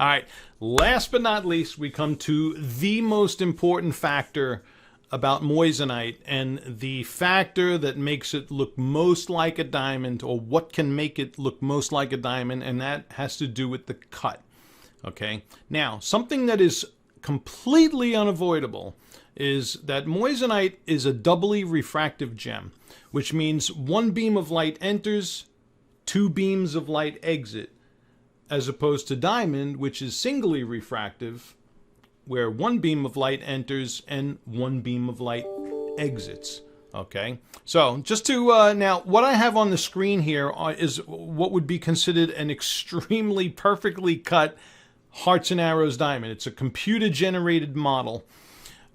All right, last but not least, we come to the most important factor about moissanite, and the factor that makes it look most like a diamond, or what can make it look most like a diamond, and that has to do with the cut. Okay, now something that is completely unavoidable is that moissanite is a doubly refractive gem, which means one beam of light enters, two beams of light exit, as opposed to diamond, which is singly refractive, where one beam of light enters and one beam of light exits. Okay, so just to now, what I have on the screen here is what would be considered an extremely perfectly cut hearts and arrows diamond. It's a computer generated model.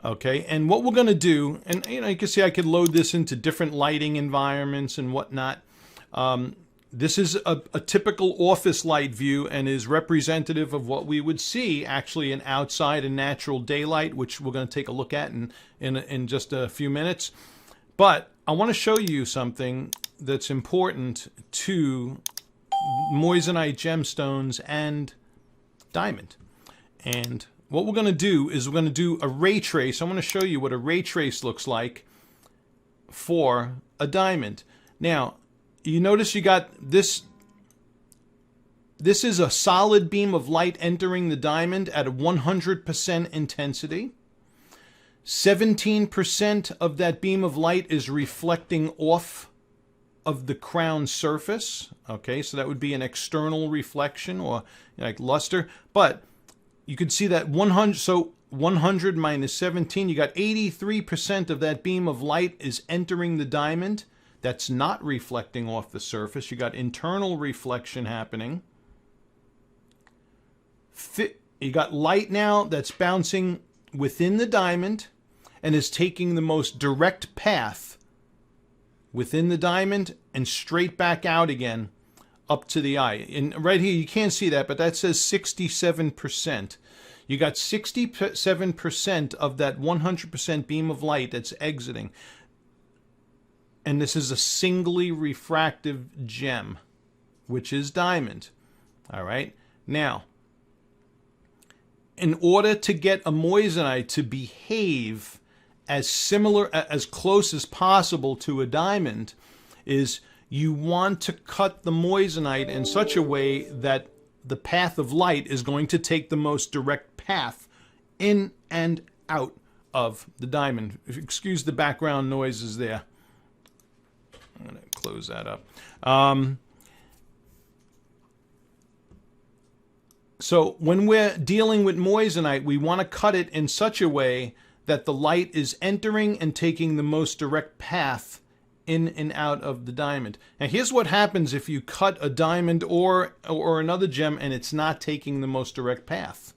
Okay, and what we're going to do, and you can see I could load this into different lighting environments and whatnot. This is a typical office light view and is representative of what we would see actually in outside and natural daylight, which we're going to take a look at in just a few minutes. But I want to show you something that's important to moissanite gemstones and diamond. And what we're going to do is we're going to do a ray trace. I'm going to show you what a ray trace looks like for a diamond. Now, you notice you got this. This is a solid beam of light entering the diamond at a 100% intensity. 17% of that beam of light is reflecting off of the crown surface. Okay, so that would be an external reflection, or like luster. But you can see that 100, so 100 minus 17, you got 83% of that beam of light is entering the diamond. That's not reflecting off the surface. You got internal reflection happening. You got light now that's bouncing within the diamond and is taking the most direct path within the diamond and straight back out again up to the eye. And right here, you can't see that, but that says 67%. You got 67% of that 100% beam of light that's exiting. And this is a singly refractive gem, which is diamond. All right. Now, in order to get a moissanite to behave as close as possible to a diamond, is you want to cut the moissanite in such a way that the path of light is going to take the most direct path in and out of the diamond. Excuse the background noises there. I'm going to close that up. So when we're dealing with moissanite, we want to cut it in such a way that the light is entering and taking the most direct path in and out of the diamond. Now here's what happens if you cut a diamond or another gem and it's not taking the most direct path.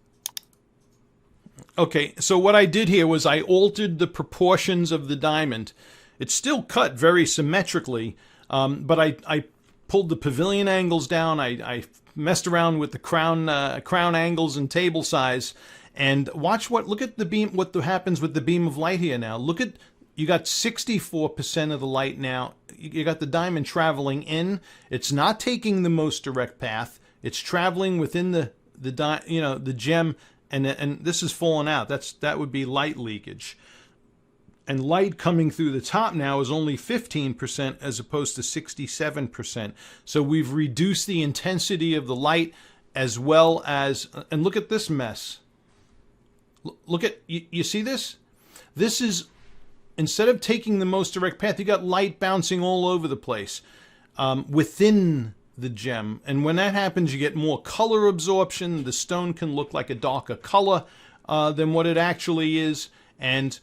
Okay, so what I did here was I altered the proportions of the diamond. It's still cut very symmetrically, but I pulled the pavilion angles down. I messed around with the crown angles and table size, and look at the beam. What happens with the beam of light here now? Look at, you got 64% of the light now. You got the diamond traveling in. It's not taking the most direct path. It's traveling within the gem, and this is falling out. That would be light leakage. And light coming through the top now is only 15% as opposed to 67%. So we've reduced the intensity of the light, as well as, and look at this mess. Look at, you see this? This is, instead of taking the most direct path, you got light bouncing all over the place within the gem. And when that happens, you get more color absorption. The stone can look like a darker color than what it actually is. And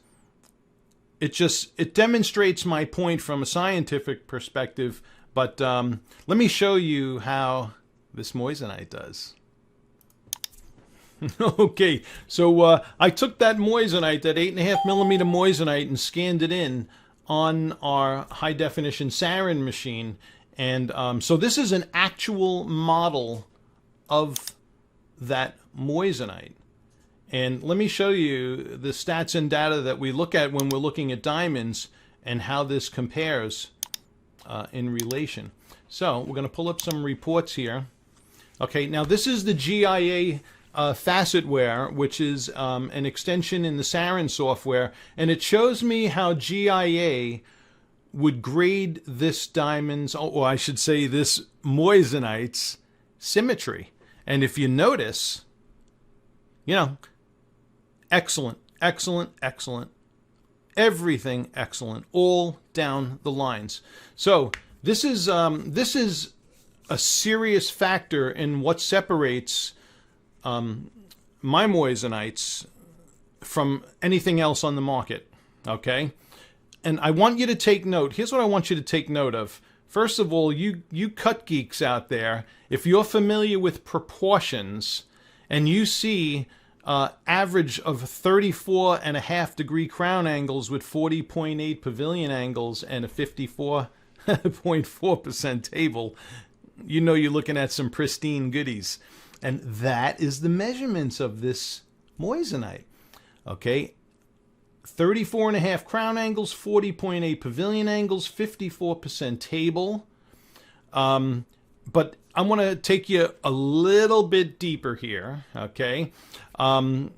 it demonstrates my point from a scientific perspective, but let me show you how this moissanite does. Okay, so I took that moissanite, that 8.5 millimeter moissanite, and scanned it in on our high definition sarin machine, and so this is an actual model of that moissanite. And let me show you the stats and data that we look at when we're looking at diamonds and how this compares in relation. So we're going to pull up some reports here. Okay, now this is the GIA Facetware, which is an extension in the Sarin software, and it shows me how GIA would grade this diamond's, or I should say this moissanite's symmetry. And if you notice, you know, excellent, excellent, excellent. Everything excellent, all down the lines. So this is a serious factor in what separates my moissanites from anything else on the market. Okay, and I want you to take note. Here's what I want you to take note of. First of all, you cut geeks out there, if you're familiar with proportions and you see average of 34.5-degree crown angles with 40.8 pavilion angles and a 54.4% table, you know you're looking at some pristine goodies. And that is the measurements of this moissanite. Okay, 34.5 crown angles, 40.8 pavilion angles, 54% table. But I want to take you a little bit deeper here, okay? I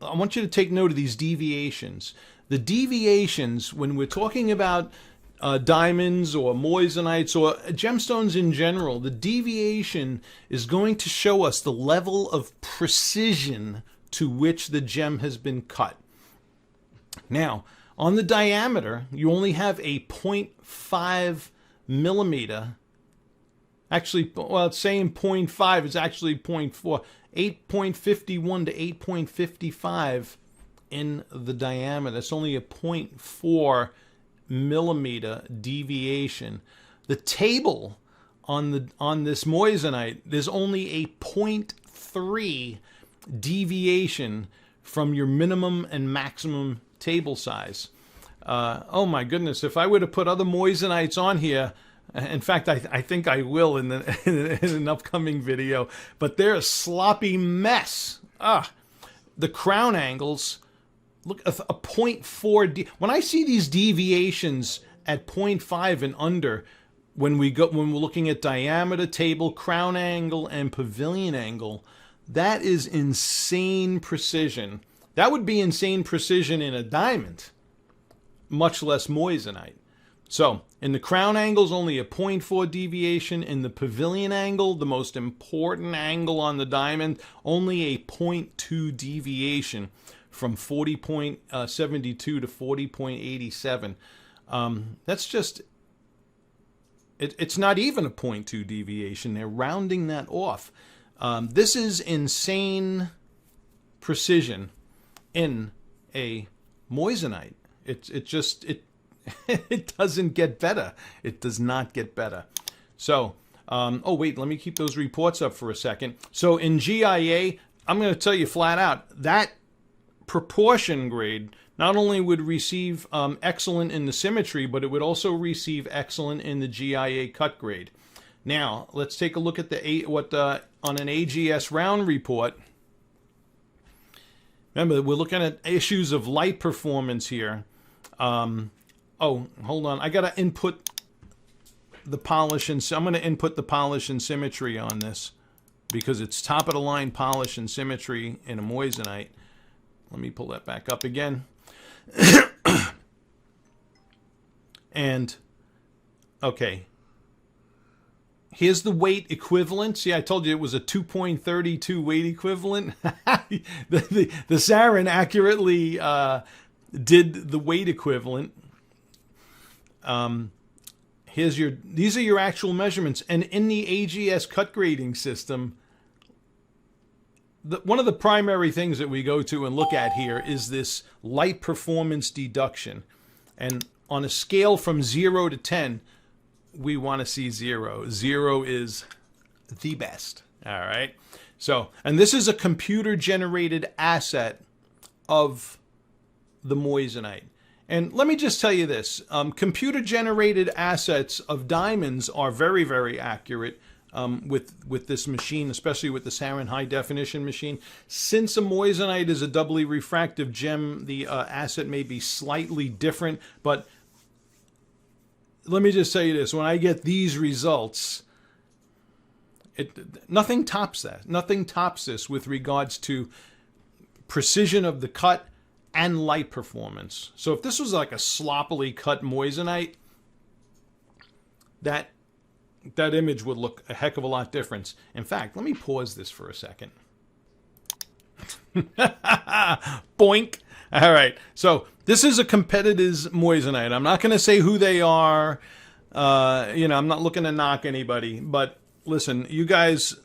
want you to take note of these deviations. The deviations, when we're talking about diamonds or moissanites or gemstones in general, the deviation is going to show us the level of precision to which the gem has been cut. Now, on the diameter, you only have a 0.5 millimeter. Actually, well, it's saying 0.5, it's actually 0.4. 8.51 to 8.55 in the diameter. That's only a 0.4 millimeter deviation. The table on this moissanite, there's only a 0.3 deviation from your minimum and maximum table size. Oh my goodness, if I were to put other moissanites on here, in fact, I think I will in an upcoming video, but they're a sloppy mess. The crown angles, look, a 0.4. When I see these deviations at 0.5 and under, when we're looking at diameter, table, crown angle, and pavilion angle, that is insane precision. That would be insane precision in a diamond, much less moissanite. So, in the crown angles, only a 0.4 deviation. In the pavilion angle, the most important angle on the diamond, only a 0.2 deviation from 40.72 to 40.87. That's just, it's not even a 0.2 deviation. They're rounding that off. This is insane precision in a moissanite. It doesn't get better. It does not get better. So, oh wait, let me keep those reports up for a second. So in GIA, I'm going to tell you flat out, that proportion grade not only would receive excellent in the symmetry, but it would also receive excellent in the GIA cut grade. Now, let's take a look at on an AGS round report. Remember, we're looking at issues of light performance here. Oh, hold on. I got to input the polish, and I'm going to input the polish and symmetry on this because it's top of the line polish and symmetry in a moissanite. Let me pull that back up again. And okay. Here's the weight equivalent. See, I told you it was a 2.32 weight equivalent. the Sarin accurately did the weight equivalent. These are your actual measurements. And in the AGS cut grading system, one of the primary things that we go to and look at here is this light performance deduction. And on a scale from 0 to 10, we want to see 0. 0 is the best. All right. So, and this is a computer-generated asset of the moissanite. And let me just tell you this. Computer-generated assets of diamonds are very, very accurate with this machine, especially with the Sarin high-definition machine. Since a moissanite is a doubly refractive gem, the asset may be slightly different, but let me just tell you this. When I get these results, Nothing tops that. Nothing tops this with regards to precision of the cut and light performance. So if this was like a sloppily cut moissanite, that image would look a heck of a lot different. In fact, let me pause this for a second. Boink. All right. So this is a Comparative moissanite. I'm not going to say who they are. I'm not looking to knock anybody. But listen, you guys,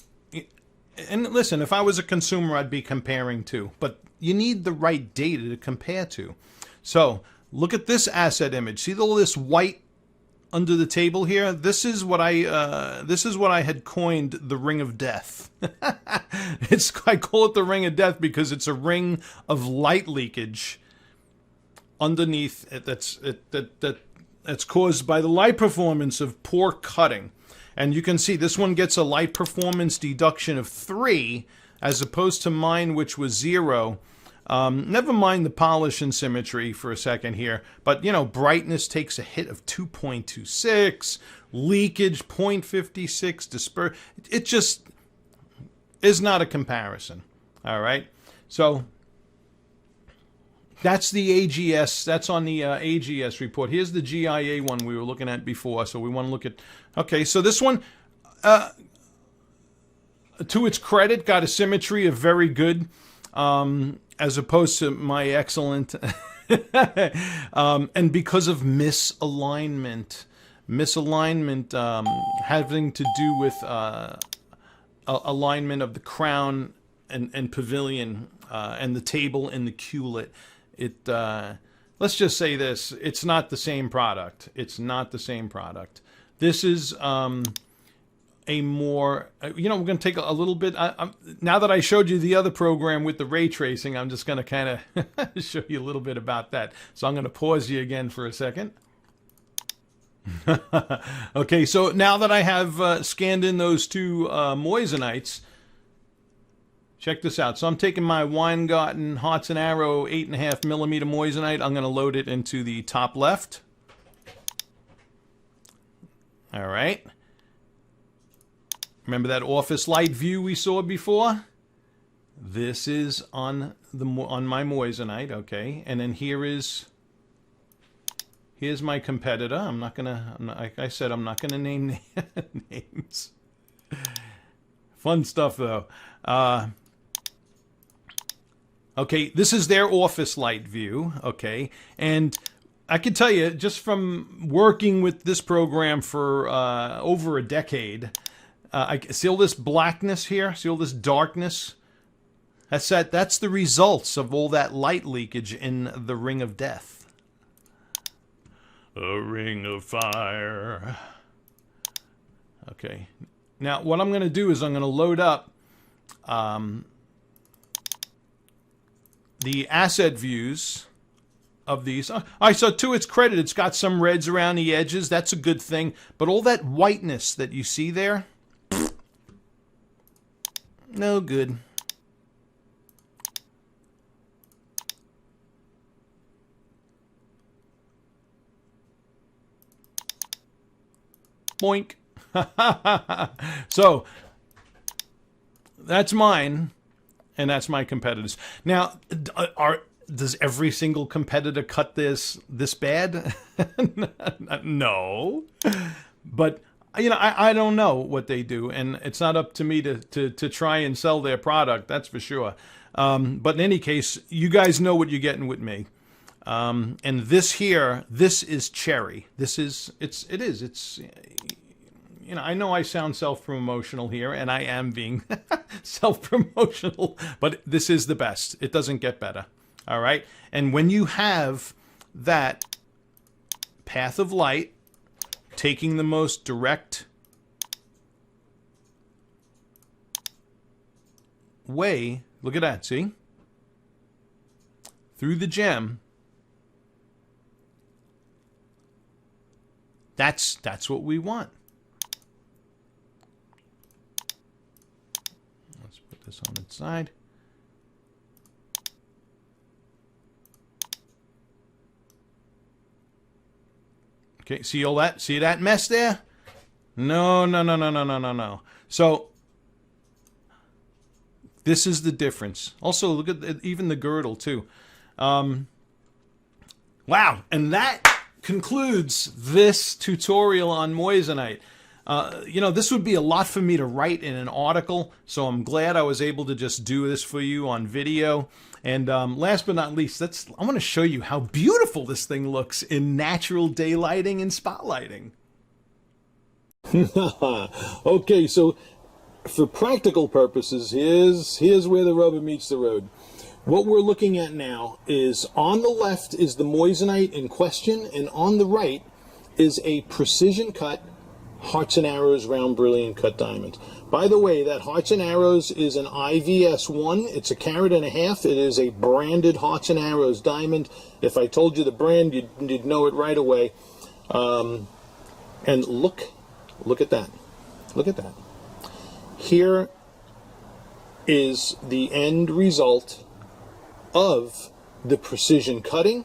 and listen, if I was a consumer, I'd be comparing too. But you need the right data to compare to. So look at this asset image. See all this white under the table here? This is what I had coined the ring of death. I call it the ring of death because it's a ring of light leakage underneath it that's caused by the light performance of poor cutting. And you can see this one gets a light performance deduction of 3 as opposed to mine, which was 0. Never mind the polish and symmetry for a second here, but brightness takes a hit of 2.26, leakage 0.56, disperse. It just is not a comparison. All right, so that's the AGS. That's on the AGS report. Here's the GIA one we were looking at before. So we want to look at. Okay, so this one, to its credit, got a symmetry of very good. As opposed to my excellent, and because of misalignment having to do with alignment of the crown and pavilion and the table and the culet. Let's just say this: it's not the same product. It's not the same product. This is a more, we're going to take a little bit. Now that I showed you the other program with the ray tracing, I'm just going to kind of show you a little bit about that. So I'm going to pause you again for a second. Okay, so now that I have scanned in those two Moissanites, check this out. So I'm taking my Weingarten Hearts and Arrow 8.5 millimeter Moissanite. I'm going to load it into the top left. All right. Remember that office light view we saw before? This is on my Moissanite, okay? And then here's my competitor. Like I said, I'm not gonna name names. Fun stuff though. Okay, this is their office light view, okay? And I can tell you, just from working with this program for over a decade, I see all this blackness here. See all this darkness? That's the results of all that light leakage in the ring of death. A ring of fire. Okay. Now, what I'm going to do is I'm going to load up the asset views of these. All right, so to its credit, it's got some reds around the edges. That's a good thing. But all that whiteness that you see there, no good. Boink. So that's mine, and that's my competitors. Now, does every single competitor cut this bad? No, but I don't know what they do, and it's not up to me to try and sell their product. That's for sure. But in any case, you guys know what you're getting with me. And this is cherry. It is. I know I sound self-promotional here, and I am being self-promotional, but this is the best. It doesn't get better. All right. And when you have that path of light taking the most direct way, look at that, see? Through the gem. That's what we want. Let's put this on its side. Okay, see all that? See that mess there? No. So This is the difference. Also, look at even the girdle too. Wow, and that concludes this tutorial on Moissanite. You know, this would be a lot for me to write in an article, so I'm glad I was able to just do this for you on video. And last but not least, I want to show you how beautiful this thing looks in natural daylighting and spotlighting. Okay, so for practical purposes, here's where the rubber meets the road. What we're looking at now is, on the left is the Moissanite in question, and on the right is a precision cut Hearts and Arrows round brilliant cut diamond. By the way, that Hearts and Arrows is an IVS1. It's a 1.5 carats. It is a branded Hearts and Arrows diamond. If I told you the brand, you'd know it right away. And look at that. Look at that. Here is the end result of the precision cutting,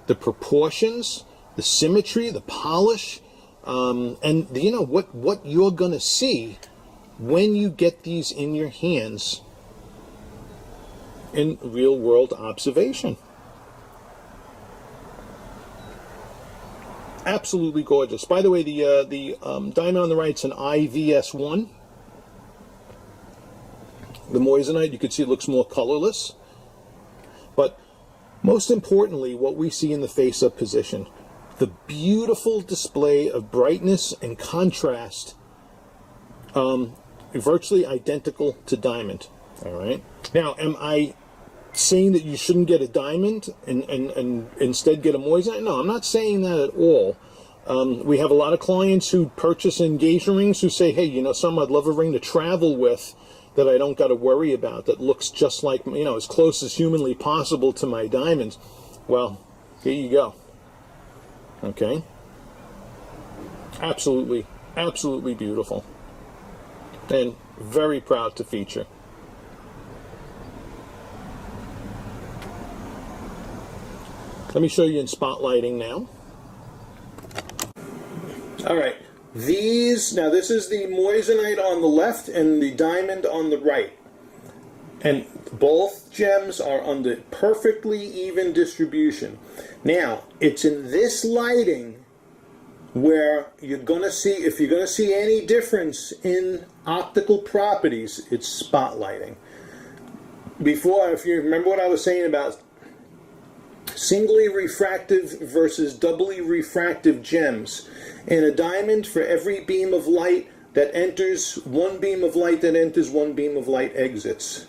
the proportions, the symmetry, the polish, and you know what you're gonna see when you get these in your hands in real world observation. Absolutely gorgeous. By the way, the diamond on the right is an IVS1. The Moissanite, you can see, it looks more colorless. But most importantly, what we see in the face-up position, the beautiful display of brightness and contrast, virtually identical to diamond. All right. Now, am I saying that you shouldn't get a diamond and instead get a Moissanite? No, I'm not saying that at all. We have a lot of clients who purchase engagement rings who say, hey, you know, I'd love a ring to travel with that I don't got to worry about, that looks just like, you know, as close as humanly possible to my diamonds. Well, here you go. Okay. Absolutely, absolutely beautiful. And very proud to feature. Let me show you in spotlighting now. All right. Now this is the Moissanite on the left and the diamond on the right. And both gems are under perfectly even distribution. Now, it's in this lighting where you're going to see, if you're going to see any difference in optical properties, it's spotlighting. Before, if you remember what I was saying about singly refractive versus doubly refractive gems. In a diamond, for every beam of light that enters, one beam of light that enters, one beam of light exits.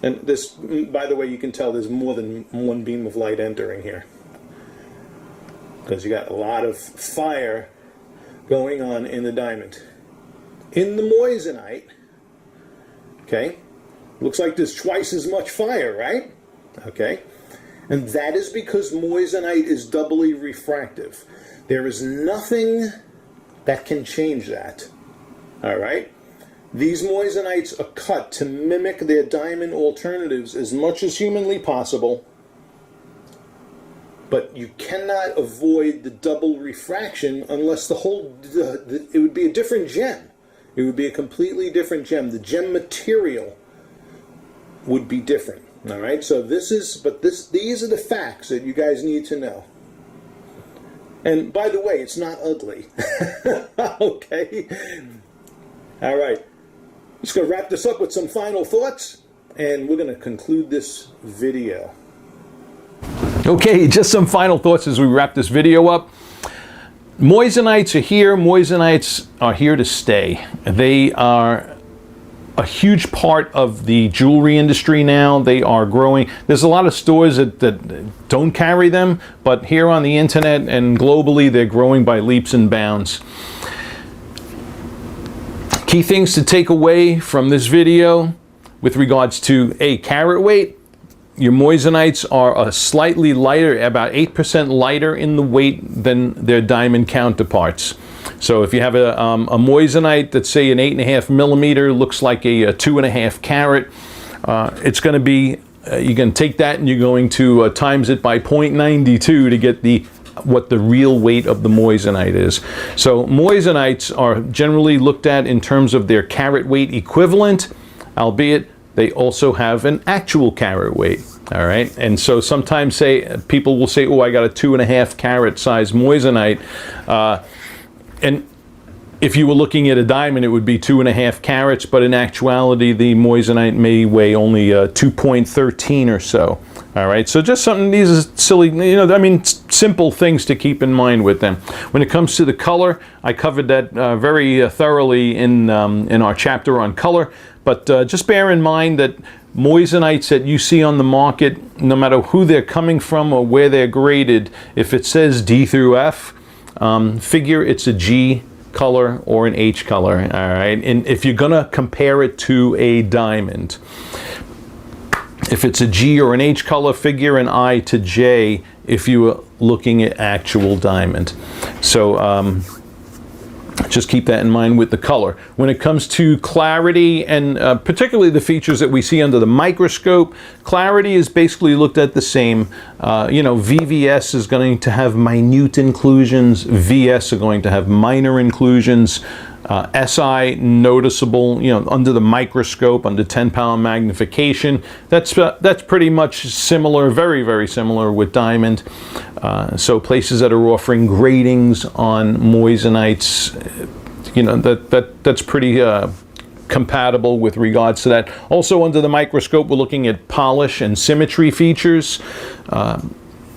And this, by the way, you can tell there's more than one beam of light entering here, because you got a lot of fire going on in the diamond. In the Moissanite, okay, looks like there's twice as much fire, right? Okay. And that is because Moissanite is doubly refractive. There is nothing that can change that. All right? These Moissanites are cut to mimic their diamond alternatives as much as humanly possible, but you cannot avoid the double refraction unless it would be a different gem. It would be a completely different gem. The gem material would be different. All right, so these are the facts that you guys need to know. And by the way, it's not ugly. Okay? All right. Just going to wrap this up with some final thoughts, and we're going to conclude this video. Okay, just some final thoughts as we wrap this video up. Moissanites are here. Moissanites are here to stay. They are a huge part of the jewelry industry now. They are growing. There's a lot of stores that don't carry them, but here on the internet and globally, they're growing by leaps and bounds. Key things to take away from this video with regards to carat weight. Your Moissanites are a slightly lighter, about 8% lighter in the weight than their diamond counterparts. So if you have a Moissanite that's, say, an 8.5 millimeter, looks like a 2.5 carat, it's going to be, you're going to take that and you're going to times it by 0.92 to get what the real weight of the Moissanite is. So Moissanites are generally looked at in terms of their carat weight equivalent, albeit they also have an actual carat weight. All right, and so sometimes people will say, "Oh, I got a 2.5 carat size moissanite," and if you were looking at a diamond, it would be 2.5 carats, but in actuality, the moissanite may weigh only 2.13 or so. All right, so just something, these are silly, simple things to keep in mind with them. When it comes to the color, I covered that very thoroughly in our chapter on color, but just bear in mind that moissanites that you see on the market, no matter who they're coming from or where they're graded, if it says D through F, figure it's a G color or an H color, all right? And if you're gonna compare it to a diamond, if it's a G or an H color, figure an I to J if you were looking at actual diamond. So just keep that in mind with the color. When it comes to clarity and particularly the features that we see under the microscope, clarity is basically looked at the same. VVS is going to have minute inclusions. VS are going to have minor inclusions. SI noticeable, under the microscope, under 10-pound magnification. That's pretty much similar, very, very similar with diamond. So places that are offering gradings on moissanites, that's pretty compatible with regards to that. Also under the microscope, we're looking at polish and symmetry features, and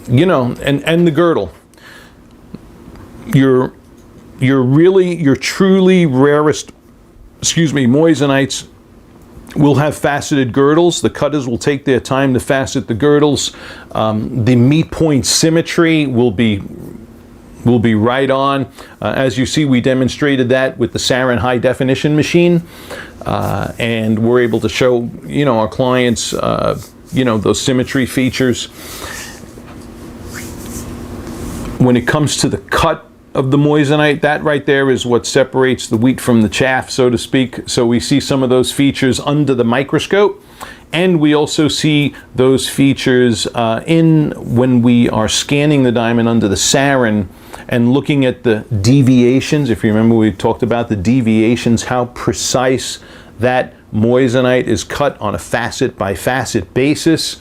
the girdle. Your truly rarest, moissanites will have faceted girdles. The cutters will take their time to facet the girdles. The meat point symmetry will be right on. As you see, we demonstrated that with the Sarin high definition machine, and we're able to show our clients those symmetry features. When it comes to the cut of the moissanite, that right there is what separates the wheat from the chaff, so to speak. So we see some of those features under the microscope, and we also see those features when we are scanning the diamond under the Sarin and looking at the deviations. If you remember, we talked about the deviations, how precise that moissanite is cut on a facet by facet basis.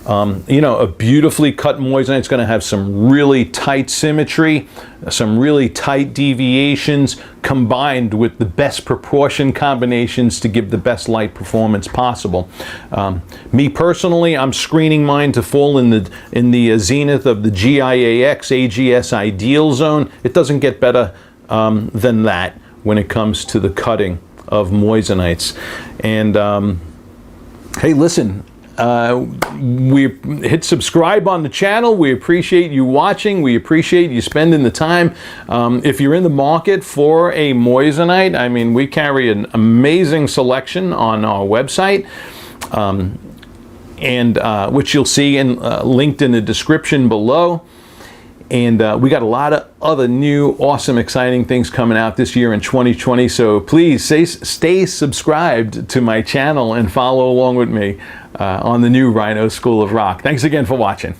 A beautifully cut moissanite is going to have some really tight symmetry, some really tight deviations, combined with the best proportion combinations to give the best light performance possible. Me personally, I'm screening mine to fall in the zenith of the GIAX AGS ideal zone. It doesn't get better than that when it comes to the cutting of moissanites. And hey, listen. We hit subscribe on the channel. We appreciate you watching. We appreciate you spending the time. If you're in the market for a moissanite, we carry an amazing selection on our website, and which you'll see linked in the description below. And we got a lot of other new, awesome, exciting things coming out this year in 2020. So please stay subscribed to my channel and follow along with me on the new Rhino School of Rock. Thanks again for watching.